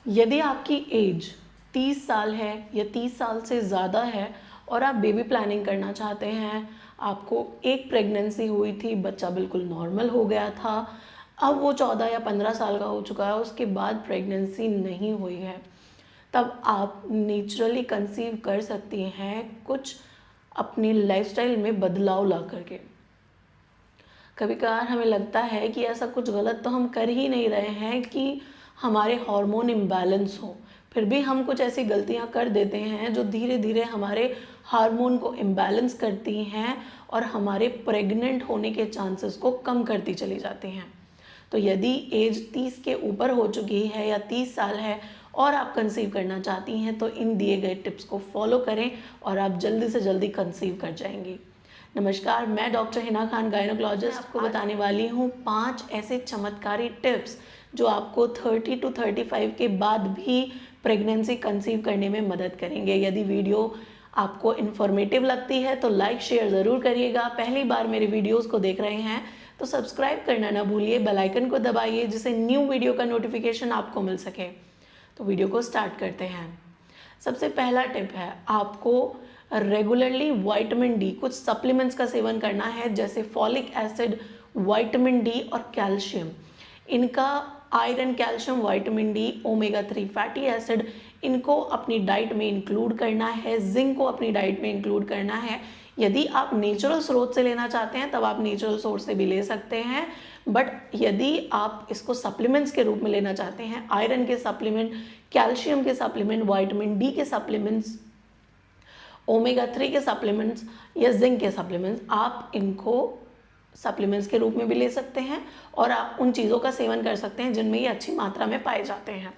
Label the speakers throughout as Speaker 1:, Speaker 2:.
Speaker 1: यदि आपकी एज 30 साल है या 30 साल से ज़्यादा है और आप बेबी प्लानिंग करना चाहते हैं, आपको एक प्रेगनेंसी हुई थी, बच्चा बिल्कुल नॉर्मल हो गया था, अब वो 14 या 15 साल का हो चुका है, उसके बाद प्रेगनेंसी नहीं हुई है, तब आप नेचुरली कंसीव कर सकती हैं कुछ अपनी लाइफस्टाइल में बदलाव ला करके। कभी कभार हमें लगता है कि ऐसा कुछ गलत तो हम कर ही नहीं रहे हैं कि हमारे हार्मोन इम्बैलेंस हो, फिर भी हम कुछ ऐसी गलतियां कर देते हैं जो धीरे धीरे हमारे हार्मोन को इम्बैलेंस करती हैं और हमारे प्रेग्नेंट होने के चांसेस को कम करती चली जाती हैं। तो यदि एज 30 के ऊपर हो चुकी है या 30 साल है और आप कंसीव करना चाहती हैं तो इन दिए गए टिप्स को फॉलो करें और आप जल्दी से जल्दी कंसीव कर जाएंगी। नमस्कार, मैं डॉक्टर हिना खान, गायनोकोलॉजिस्ट, आपको बताने वाली हूँ 5 ऐसे चमत्कारी टिप्स जो आपको 30 to 35 के बाद भी प्रेगनेंसी कंसीव करने में मदद करेंगे। यदि वीडियो आपको इन्फॉर्मेटिव लगती है तो लाइक शेयर ज़रूर करिएगा। पहली बार मेरे वीडियोस को देख रहे हैं तो सब्सक्राइब करना ना भूलिए, बेल आइकन को दबाइए जिससे न्यू वीडियो का नोटिफिकेशन आपको मिल सके। तो वीडियो को स्टार्ट करते हैं। सबसे पहला टिप है, आपको रेगुलरली विटामिन डी कुछ सप्लीमेंट्स का सेवन करना है, जैसे फॉलिक एसिड, विटामिन डी और कैल्शियम। इनका iron, calcium, vitamin D, omega 3 fatty acid, इनको अपनी डाइट में इंक्लूड करना है। जिंक को अपनी डाइट में इंक्लूड करना है। यदि आप नेचुरल स्रोत से लेना चाहते हैं तब आप नेचुरल सोर्स से भी ले सकते हैं, बट यदि आप इसको सप्लीमेंट्स के रूप में लेना चाहते हैं, आयरन के सप्लीमेंट, कैल्शियम के सप्लीमेंट, विटामिन डी के सप्लीमेंट्स, ओमेगा 3 के सप्लीमेंट्स या जिंक के सप्लीमेंट्स, आप इनको सप्लीमेंट्स के रूप में भी ले सकते हैं और आप उन चीज़ों का सेवन कर सकते हैं जिनमें ये अच्छी मात्रा में पाए जाते हैं।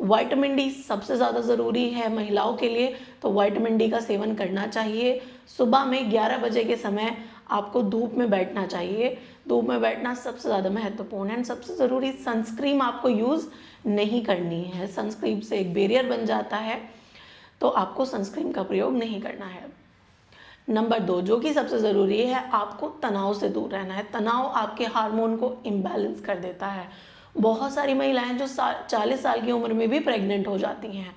Speaker 1: विटामिन डी सबसे ज़्यादा ज़रूरी है महिलाओं के लिए, तो विटामिन डी का सेवन करना चाहिए। सुबह में 11 बजे के समय आपको धूप में बैठना चाहिए। धूप में बैठना सबसे ज़्यादा महत्वपूर्ण है। सबसे ज़रूरी, सनस्क्रीन आपको यूज़ नहीं करनी है। सनस्क्रीन से एक बैरियर बन जाता है, तो आपको सनस्क्रीन का प्रयोग नहीं करना है। नंबर 2, जो कि सबसे ज़रूरी है, आपको तनाव से दूर रहना है। तनाव आपके हार्मोन को इम्बैलेंस कर देता है। बहुत सारी महिलाएं जो 40 साल की उम्र में भी प्रेग्नेंट हो जाती हैं,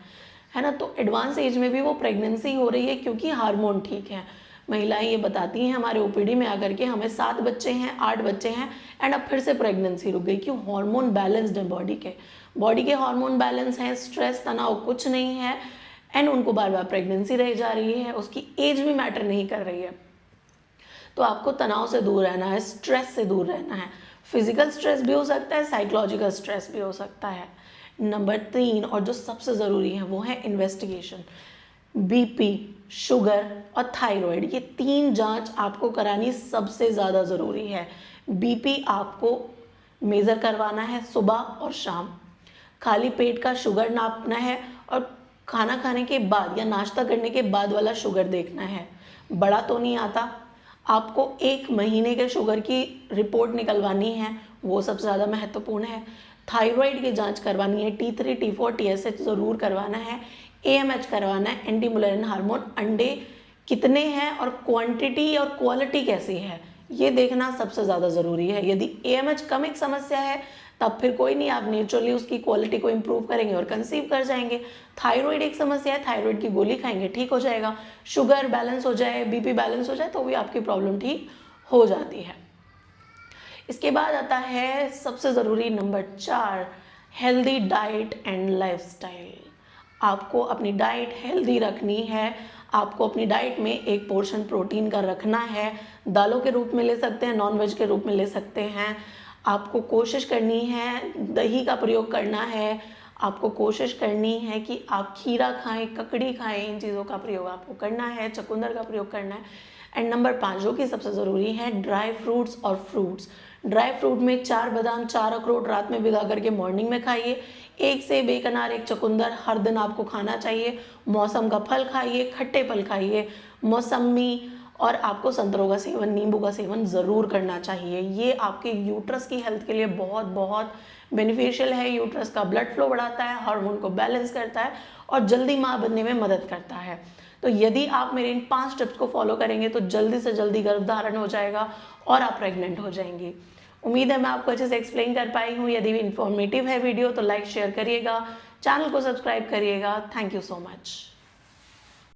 Speaker 1: है ना, तो एडवांस एज में भी वो प्रेगनेंसी हो रही है क्योंकि हार्मोन ठीक है। महिलाएं ये बताती हैं हमारे ओपीडी में आकर के, हमें 7 बच्चे हैं, 8 बच्चे हैं एंड अब फिर से प्रेगनेंसी रुक गई। क्यों? हार्मोन बैलेंस्ड है बॉडी के हार्मोन बैलेंस हैं, स्ट्रेस, तनाव कुछ नहीं है एंड उनको बार बार प्रेगनेंसी रह जा रही है। उसकी एज भी मैटर नहीं कर रही है। तो आपको तनाव से दूर रहना है, स्ट्रेस से दूर रहना है। फिजिकल स्ट्रेस भी हो सकता है, साइकोलॉजिकल स्ट्रेस भी हो सकता है। नंबर 3 और जो सबसे ज़रूरी है वो है इन्वेस्टिगेशन। बीपी, शुगर और थायराइड, ये 3 जांच आपको करानी सबसे ज़्यादा ज़रूरी है। बीपी आपको मेज़र करवाना है सुबह और शाम। खाली पेट का शुगर नापना है और खाना खाने के बाद या नाश्ता करने के बाद वाला शुगर देखना है। बड़ा तो नहीं आता, आपको 1 महीने के शुगर की रिपोर्ट निकलवानी है, वो सबसे ज़्यादा महत्वपूर्ण है। थायराइड की जांच करवानी है, T3, T4, TSH ज़रूर करवाना है, AMH करवाना है, एंटी मुलेरिन हार्मोन, अंडे कितने हैं और क्वांटिटी और क्वालिटी कैसी है, ये देखना सबसे ज़्यादा ज़रूरी है। यदि AMH कम एक समस्या है तब फिर कोई नहीं, आप नेचुरली उसकी क्वालिटी को इम्प्रूव करेंगे और कंसीव कर जाएंगे। थायराइड एक समस्या है, थायराइड की गोली खाएंगे, ठीक हो जाएगा। शुगर बैलेंस हो जाए, बीपी बैलेंस हो जाए तो भी आपकी प्रॉब्लम ठीक हो जाती है। इसके बाद आता है सबसे ज़रूरी number 4, healthy diet and lifestyle. आपको अपनी डाइट हेल्दी रखनी है। आपको अपनी डाइट में एक पोर्शन प्रोटीन का रखना है। दालों के रूप में ले सकते हैं, नॉन वेज के रूप में ले सकते हैं। आपको कोशिश करनी है दही का प्रयोग करना है। आपको कोशिश करनी है कि आप खीरा खाएं, ककड़ी खाएं, इन चीज़ों का प्रयोग आपको करना है, चुकंदर का प्रयोग करना है। एंड नंबर 5, जो कि सबसे ज़रूरी है, ड्राई फ्रूट्स और फ्रूट्स। ड्राई फ्रूट में 4 बादाम, 4 अखरोट रात में भिगा करके मॉर्निंग में खाइए। 1 सेब, 1 अनार, 1 चुकंदर हर दिन आपको खाना चाहिए। मौसम का फल खाइए, खट्टे फल खाइए, मौसमी, और आपको संतरों का सेवन, नींबू का सेवन ज़रूर करना चाहिए। ये आपके यूट्रस की हेल्थ के लिए बहुत बहुत बेनिफिशियल है। यूट्रस का ब्लड फ्लो बढ़ाता है, हार्मोन को बैलेंस करता है और जल्दी माँ बनने में मदद करता है। तो यदि आप मेरे इन 5 टिप्स को फॉलो करेंगे तो जल्दी से जल्दी गर्भधारण हो जाएगा और आप प्रेग्नेंट हो जाएंगी। उम्मीद है मैं आपको अच्छे से एक्सप्लेन कर पाई हूँ। यदि भी इन्फॉर्मेटिव है वीडियो तो लाइक शेयर करिएगा, चैनल को सब्सक्राइब करिएगा। Thank you so much.